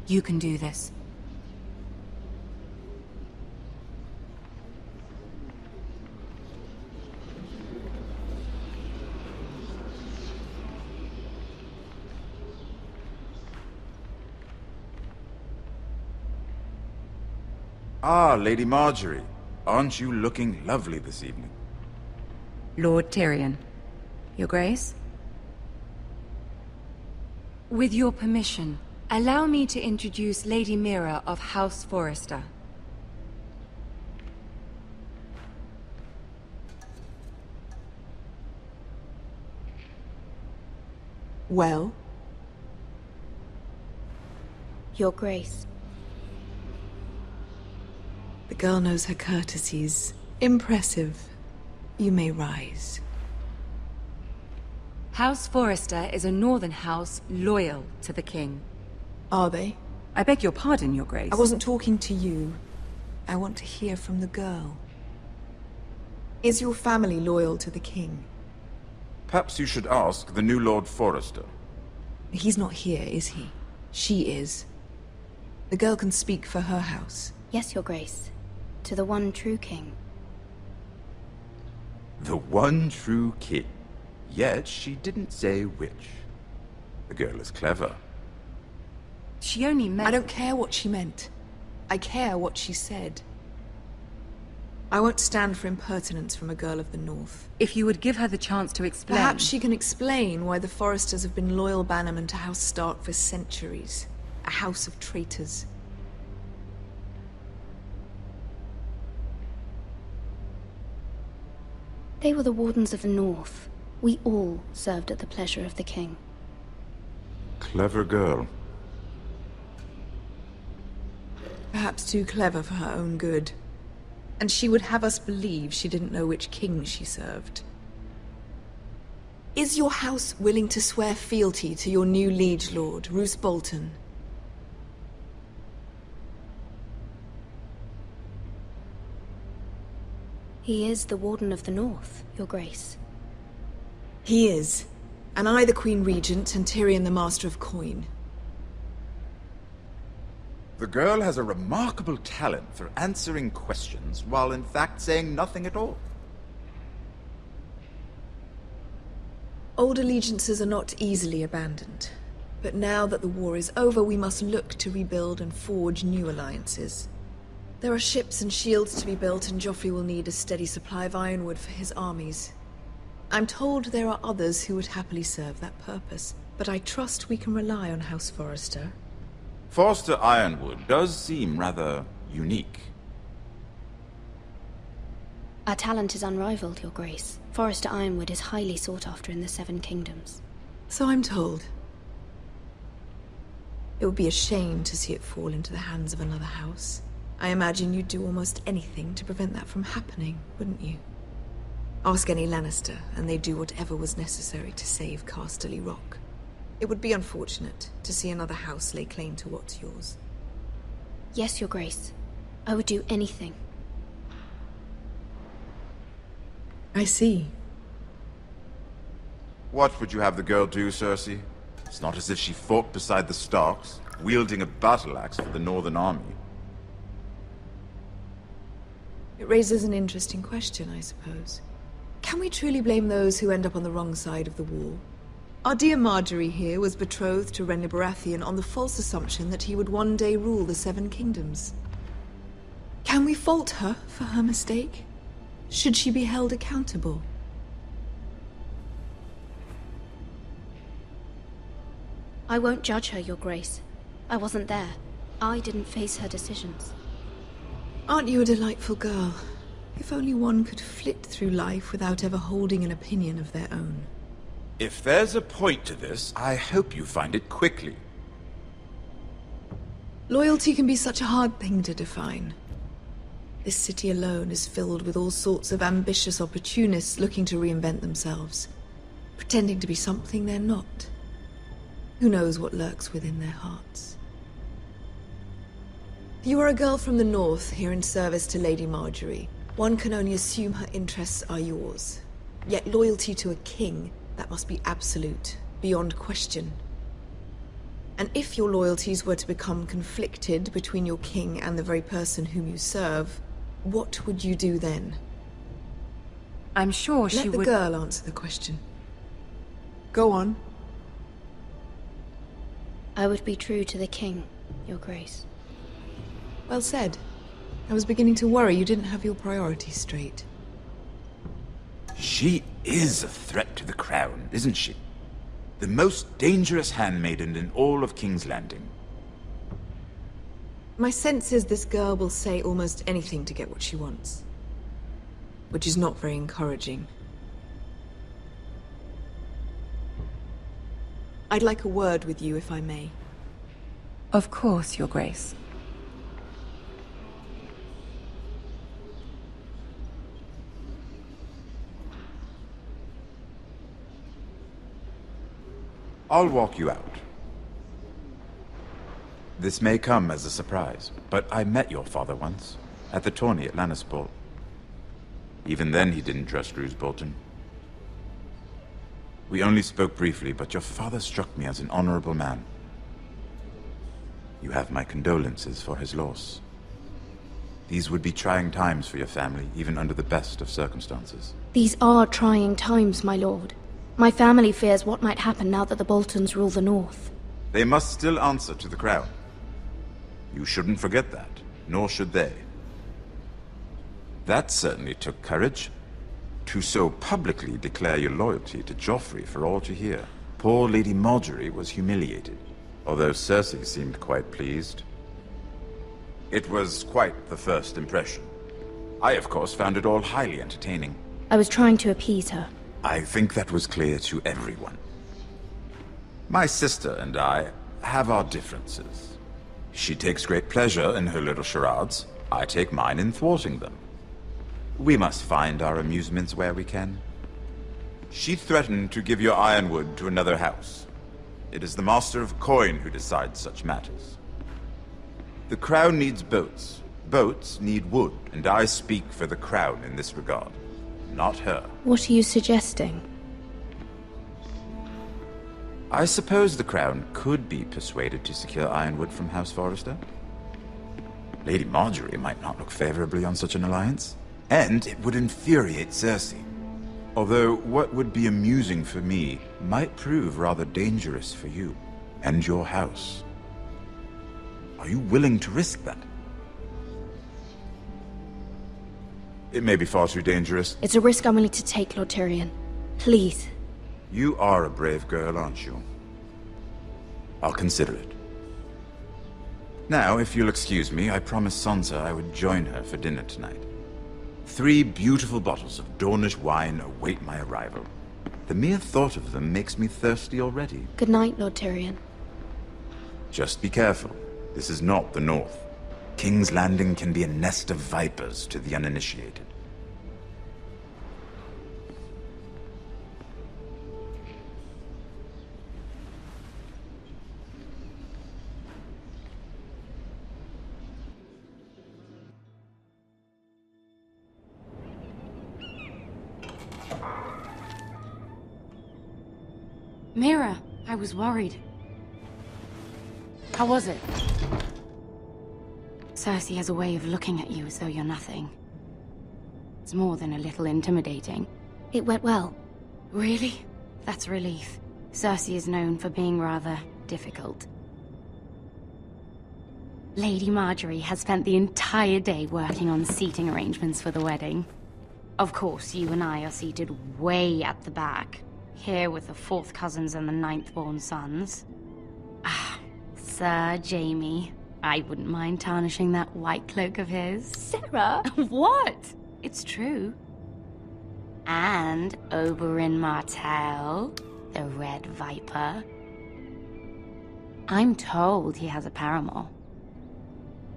You can do this. Ah, Lady Marjorie. Aren't you looking lovely this evening? Lord Tyrion. Your Grace? With your permission, allow me to introduce Lady Mira of House Forrester. Well? Your Grace. The girl knows her courtesies. Impressive. You may rise. House Forrester is a northern house loyal to the king. Are they? I beg your pardon, Your Grace. I wasn't talking to you. I want to hear from the girl. Is your family loyal to the king? Perhaps you should ask the new Lord Forrester. He's not here, is he? She is. The girl can speak for her house. Yes, Your Grace. To the one true king. The one true king. Yet she didn't say which. The girl is clever. She only meant... I don't care what she meant. I care what she said. I won't stand for impertinence from a girl of the North. If you would give her the chance to explain... Perhaps she can explain why the Forresters have been loyal bannermen to House Stark for centuries. A house of traitors. They were the Wardens of the North. We all served at the pleasure of the king. Clever girl. Perhaps too clever for her own good. And she would have us believe she didn't know which king she served. Is your house willing to swear fealty to your new liege lord, Roose Bolton? He is the Warden of the North, Your Grace. He is. And I the Queen Regent and Tyrion the Master of Coin. The girl has a remarkable talent for answering questions while in fact saying nothing at all. Old allegiances are not easily abandoned. But now that the war is over, we must look to rebuild and forge new alliances. There are ships and shields to be built, and Joffrey will need a steady supply of ironwood for his armies. I'm told there are others who would happily serve that purpose, but I trust we can rely on House Forrester. Forrester Ironwood does seem rather unique. Our talent is unrivaled, Your Grace. Forrester Ironwood is highly sought after in the Seven Kingdoms. So I'm told. It would be a shame to see it fall into the hands of another house. I imagine you'd do almost anything to prevent that from happening, wouldn't you? Ask any Lannister, and they'd do whatever was necessary to save Casterly Rock. It would be unfortunate to see another house lay claim to what's yours. Yes, Your Grace. I would do anything. I see. What would you have the girl do, Cersei? It's not as if she fought beside the Starks, wielding a battle axe for the Northern Army. It raises an interesting question, I suppose. Can we truly blame those who end up on the wrong side of the wall? Our dear Marjorie here was betrothed to Renly Baratheon on the false assumption that he would one day rule the Seven Kingdoms. Can we fault her for her mistake? Should she be held accountable? I won't judge her, Your Grace. I wasn't there. I didn't face her decisions. Aren't you a delightful girl? If only one could flit through life without ever holding an opinion of their own. If there's a point to this, I hope you find it quickly. Loyalty can be such a hard thing to define. This city alone is filled with all sorts of ambitious opportunists looking to reinvent themselves, pretending to be something they're not. Who knows what lurks within their hearts? You are a girl from the north, here in service to Lady Marjorie. One can only assume her interests are yours. Yet loyalty to a king, that must be absolute, beyond question. And if your loyalties were to become conflicted between your king and the very person whom you serve, what would you do then? I'm sure she Let the would... girl answer the question. Go on. I would be true to the king, Your Grace. Well said. I was beginning to worry you didn't have your priorities straight. She is a threat to the crown, isn't she? The most dangerous handmaiden in all of King's Landing. My sense is this girl will say almost anything to get what she wants. Which is not very encouraging. I'd like a word with you, if I may. Of course, Your Grace. I'll walk you out. This may come as a surprise, but I met your father once, at the tourney at Lannisport. Even then he didn't trust Roose Bolton. We only spoke briefly, but your father struck me as an honorable man. You have my condolences for his loss. These would be trying times for your family, even under the best of circumstances. These are trying times, my lord. My family fears what might happen now that the Boltons rule the North. They must still answer to the crown. You shouldn't forget that, nor should they. That certainly took courage. To so publicly declare your loyalty to Joffrey for all to hear. Poor Lady Margaery was humiliated, although Cersei seemed quite pleased. It was quite the first impression. I, of course, found it all highly entertaining. I was trying to appease her. I think that was clear to everyone. My sister and I have our differences. She takes great pleasure in her little charades. I take mine in thwarting them. We must find our amusements where we can. She threatened to give your ironwood to another house. It is the Master of Coin who decides such matters. The crown needs boats. Boats need wood, and I speak for the crown in this regard. Not her. What are you suggesting? I suppose the crown could be persuaded to secure ironwood from House Forrester. Lady Margaery might not look favorably on such an alliance. And it would infuriate Cersei. Although what would be amusing for me might prove rather dangerous for you and your house. Are you willing to risk that? It may be far too dangerous. It's a risk I'm willing to take, Lord Tyrion. Please. You are a brave girl, aren't you? I'll consider it. Now, if you'll excuse me, I promised Sansa I would join her for dinner tonight. 3 beautiful bottles of Dornish wine await my arrival. The mere thought of them makes me thirsty already. Good night, Lord Tyrion. Just be careful. This is not the North. King's Landing can be a nest of vipers to the uninitiated. Mira, I was worried. How was it? Cersei has a way of looking at you as though you're nothing. It's more than a little intimidating. It went well. Really? That's a relief. Cersei is known for being rather difficult. Lady Margaery has spent the entire day working on seating arrangements for the wedding. Of course, you and I are seated way at the back. Here with the 4th cousins and the 9th-born sons. Ah, Sir Jaime. I wouldn't mind tarnishing that white cloak of his. Sarah! What? It's true. And Oberyn Martell, the Red Viper. I'm told he has a paramour.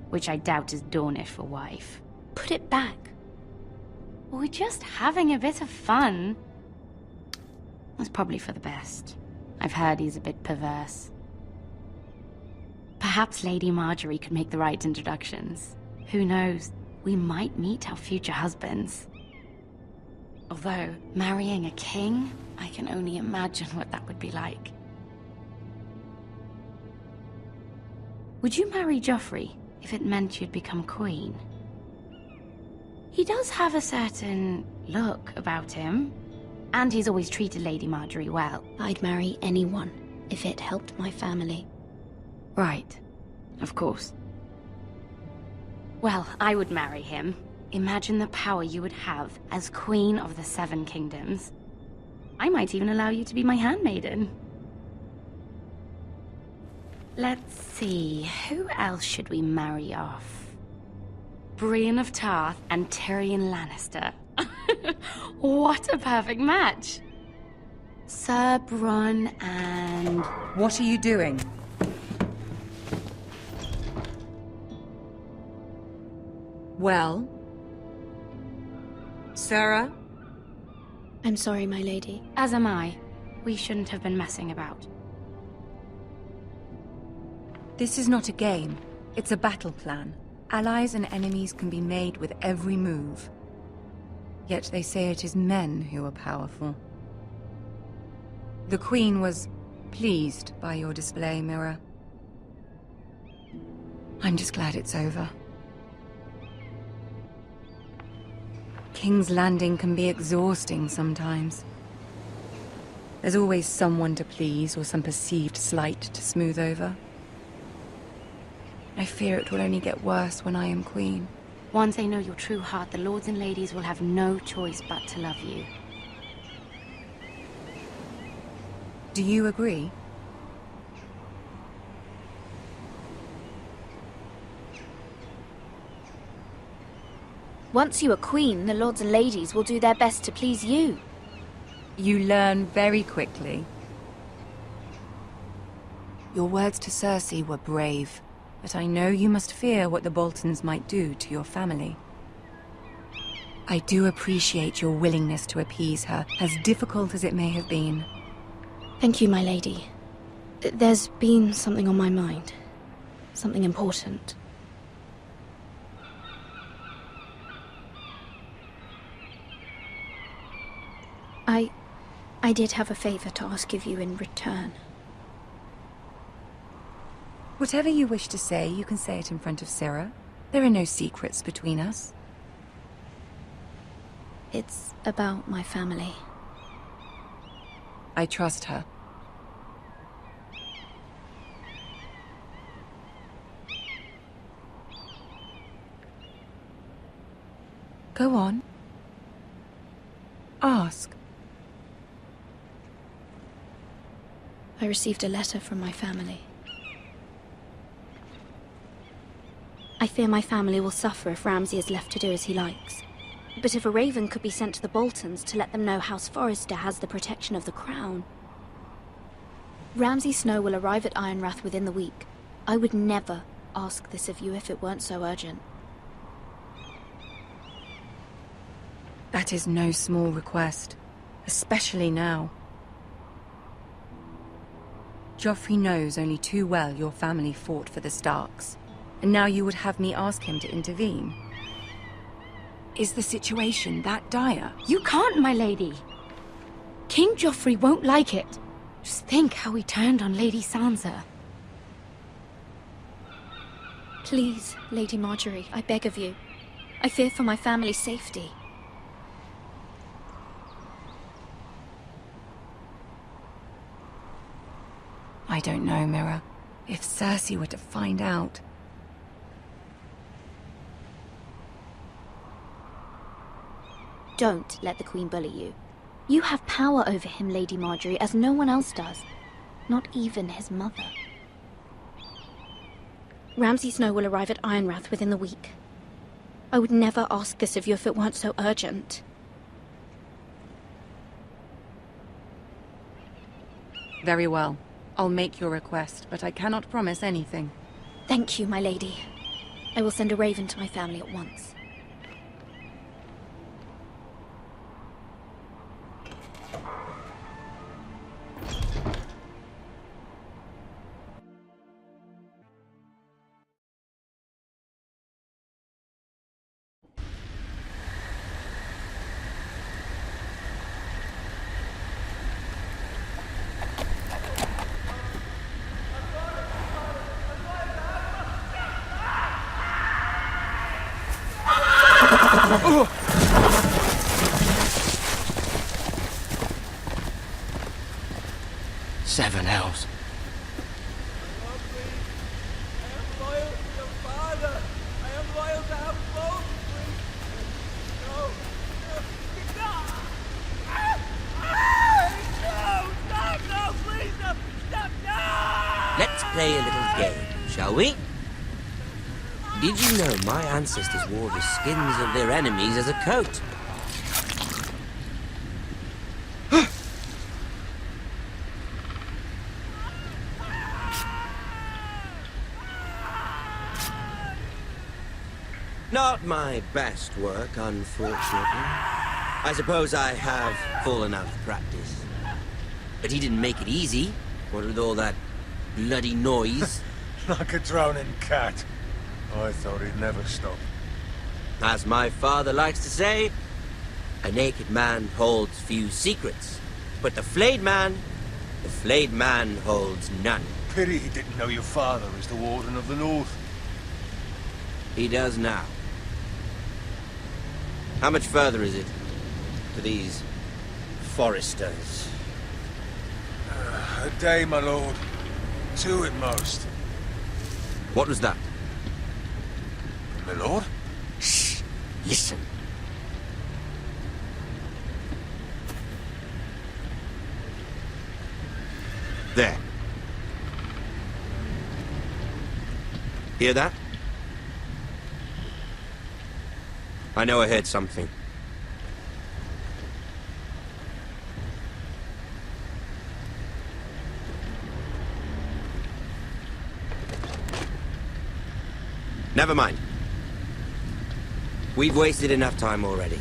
Which I doubt is Dornish for wife. Put it back. We're just having a bit of fun. It's probably for the best. I've heard he's a bit perverse. Perhaps Lady Margaery could make the right introductions. Who knows? We might meet our future husbands. Although, marrying a king, I can only imagine what that would be like. Would you marry Joffrey if it meant you'd become queen? He does have a certain look about him, and he's always treated Lady Marjorie well. I'd marry anyone if it helped my family. Right. Of course. Well, I would marry him. Imagine the power you would have as Queen of the Seven Kingdoms. I might even allow you to be my handmaiden. Let's see, who else should we marry off? Brienne of Tarth and Tyrion Lannister. What a perfect match! Sir Bronn and... What are you doing? Well? Sarah? I'm sorry, my lady. As am I. We shouldn't have been messing about. This is not a game. It's a battle plan. Allies and enemies can be made with every move. Yet they say it is men who are powerful. The Queen was pleased by your display, Mira. I'm just glad it's over. King's Landing can be exhausting sometimes. There's always someone to please or some perceived slight to smooth over. I fear it will only get worse when I am queen. Once they know your true heart, the lords and ladies will have no choice but to love you. Do you agree? Once you are queen, the lords and ladies will do their best to please you. You learn very quickly. Your words to Cersei were brave, but I know you must fear what the Boltons might do to your family. I do appreciate your willingness to appease her, as difficult as it may have been. Thank you, my lady. There's been something on my mind. Something important. I did have a favor to ask of you in return. Whatever you wish to say, you can say it in front of Sarah. There are no secrets between us. It's about my family. I trust her. Go on. Ask. I received a letter from my family. I fear my family will suffer if Ramsay is left to do as he likes. But if a raven could be sent to the Boltons to let them know House Forrester has the protection of the crown. Ramsay Snow will arrive at Ironrath within the week. I would never ask this of you if it weren't so urgent. That is no small request, especially now. Joffrey knows only too well your family fought for the Starks, and now you would have me ask him to intervene. Is the situation that dire? You can't, my lady. King Joffrey won't like it. Just think how he turned on Lady Sansa. Please, Lady Marjorie, I beg of you. I fear for my family's safety. I don't know, Mira. If Cersei were to find out... Don't let the Queen bully you. You have power over him, Lady Marjorie, as no one else does. Not even his mother. Ramsay Snow will arrive at Ironrath within the week. I would never ask this of you if it weren't so urgent. Very well. I'll make your request, but I cannot promise anything. Thank you, my lady. I will send a raven to my family at once. Seven hells. Let's play a little game, shall we? Did you know my ancestors wore the skins of their enemies as a coat? Not my best work, unfortunately. I suppose I have fallen out of practice. But he didn't make it easy, what with all that bloody noise. Like a drowning cat. I thought he'd never stop. As my father likes to say, a naked man holds few secrets. But the flayed man holds none. Pity he didn't know your father is the Warden of the North. He does now. How much further is it to these Forresters? A day, my lord. 2 at most. What was that? My lord? Shh! Listen. There. Hear that? I know I heard something. Never mind. We've wasted enough time already.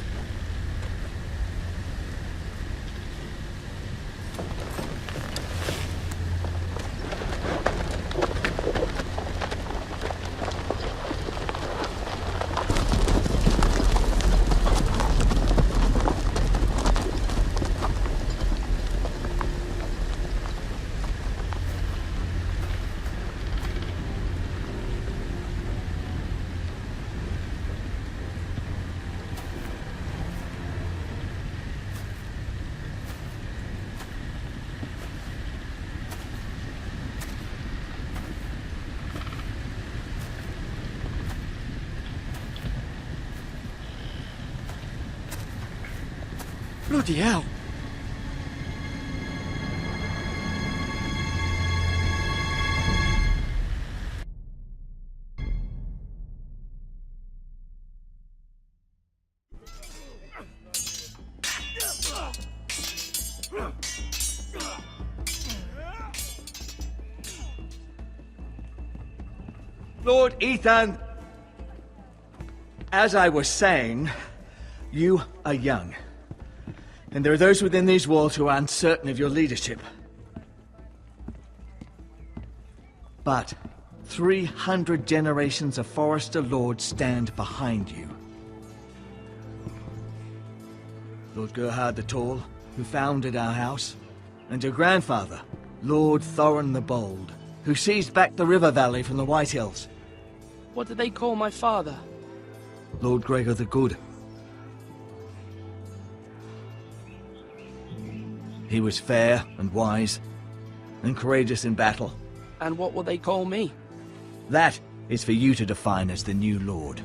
Bloody hell. Lord Ethan, as I was saying, you are young. And there are those within these walls who are uncertain of your leadership. But 300 generations of Forrester lords stand behind you. Lord Gerhard the Tall, who founded our house, and your grandfather, Lord Thorin the Bold, who seized back the river valley from the White Hills. What did they call my father? Lord Gregor the Good. He was fair and wise, and courageous in battle. And what will they call me? That is for you to define as the new Lord.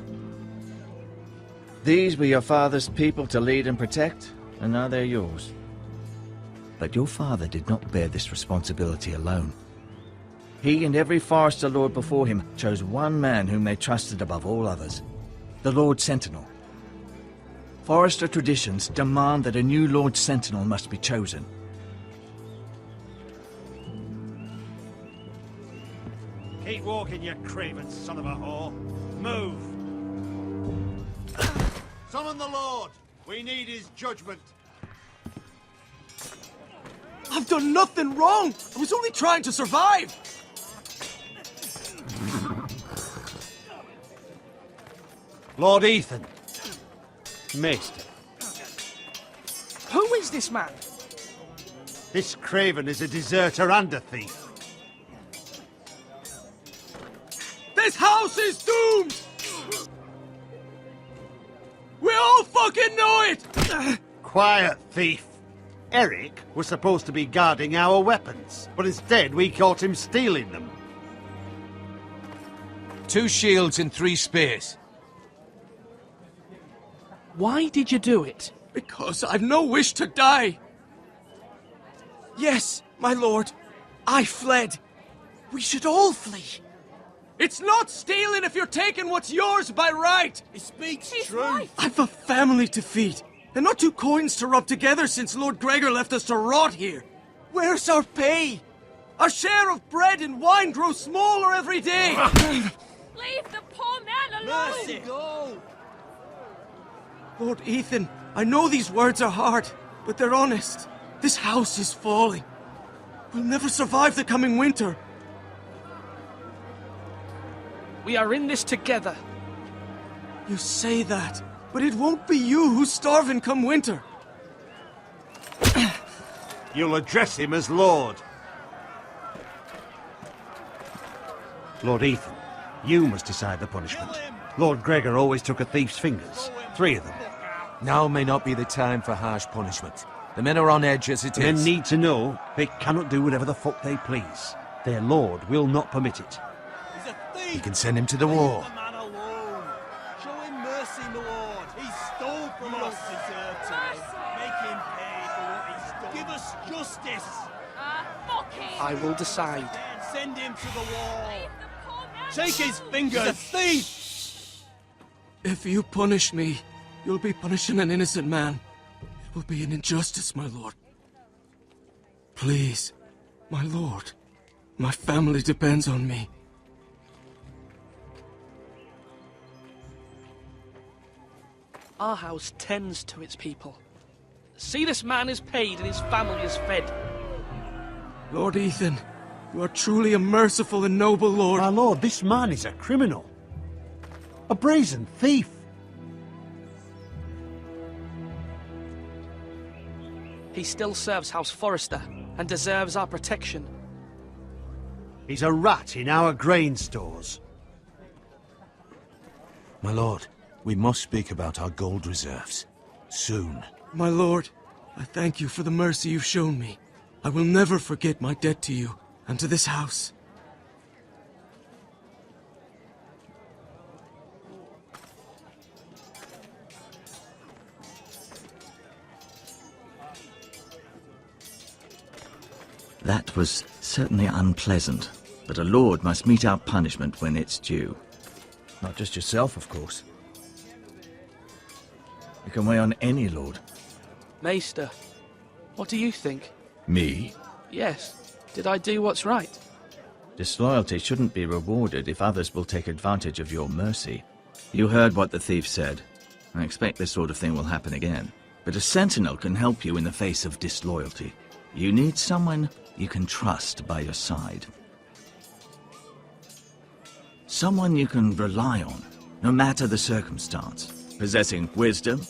These were your father's people to lead and protect, and now they're yours. But your father did not bear this responsibility alone. He and every Forrester Lord before him chose one man whom they trusted above all others, the Lord Sentinel. Forrester traditions demand that a new Lord Sentinel must be chosen. Keep walking, you craven son of a whore. Move! Summon the Lord! We need his judgment. I've done nothing wrong! I was only trying to survive! Lord Ethan. Maester. Who is this man? This craven is a deserter and a thief. This house is doomed! We fucking know it! Quiet, thief. Eric was supposed to be guarding our weapons, but instead we caught him stealing them. 2 shields and 3 spears. Why did you do it? Because I've no wish to die. Yes, my lord. I fled. We should all flee. It's not stealing if you're taking what's yours by right. He speaks truth. I've a family to feed, and not 2 coins to rub together since Lord Gregor left us to rot here. Where's our pay? Our share of bread and wine grows smaller every day. Leave the poor man alone! Mercy, go! Lord Ethan, I know these words are hard, but they're honest. This house is falling. We'll never survive the coming winter. We are in this together. You say that, but it won't be you who's starving come winter. You'll address him as Lord. Lord Ethan, you must decide the punishment. Lord Gregor always took a thief's fingers. 3 of them. Now may not be the time for harsh punishment. The men are on edge as it The is. men need to know they cannot do whatever the fuck they please. Their lord will not permit it. He's a thief! You can send him to the war. Leave the man alone. Show him mercy, my lord. He stole from us. Deserve to. Make him pay for what he stole. Give us justice. Fuck him! I will decide. Send him to the wall. Leave the poor man Take his fingers. He's a thief. If you punish me, you'll be punishing an innocent man. It will be an injustice, my lord. Please, my lord. My family depends on me. Our house tends to its people. See, this man is paid and his family is fed. Lord Ethan, you are truly a merciful and noble lord. My lord, this man is a criminal. A brazen thief. He still serves House Forrester and deserves our protection. He's a rat in our grain stores. My lord, we must speak about our gold reserves. Soon. My lord, I thank you for the mercy you've shown me. I will never forget my debt to you and to this house. That was certainly unpleasant, but a lord must mete out punishment when it's due. Not just yourself, of course. You can weigh on any lord. Maester, what do you think? Me? Yes. Did I do what's right? Disloyalty shouldn't be rewarded if others will take advantage of your mercy. You heard what the thief said. I expect this sort of thing will happen again. But a sentinel can help you in the face of disloyalty. You need someone you can trust by your side. Someone you can rely on, no matter the circumstance. Possessing wisdom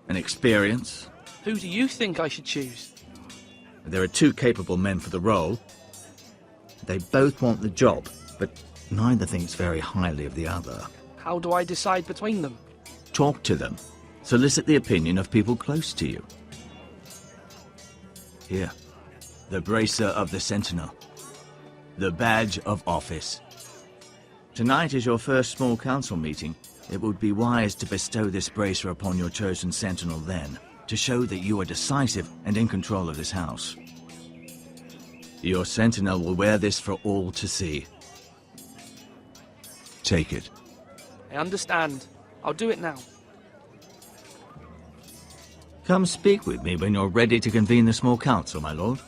and experience. Who do you think I should choose? There are 2 capable men for the role. They both want the job, but neither thinks very highly of the other. How do I decide between them? Talk to them. Solicit the opinion of people close to you. Here. The bracer of the Sentinel. The badge of office. Tonight is your first small council meeting. It would be wise to bestow this bracer upon your chosen Sentinel then, to show that you are decisive and in control of this house. Your Sentinel will wear this for all to see. Take it. I understand. I'll do it now. Come speak with me when you're ready to convene the small council, my lord.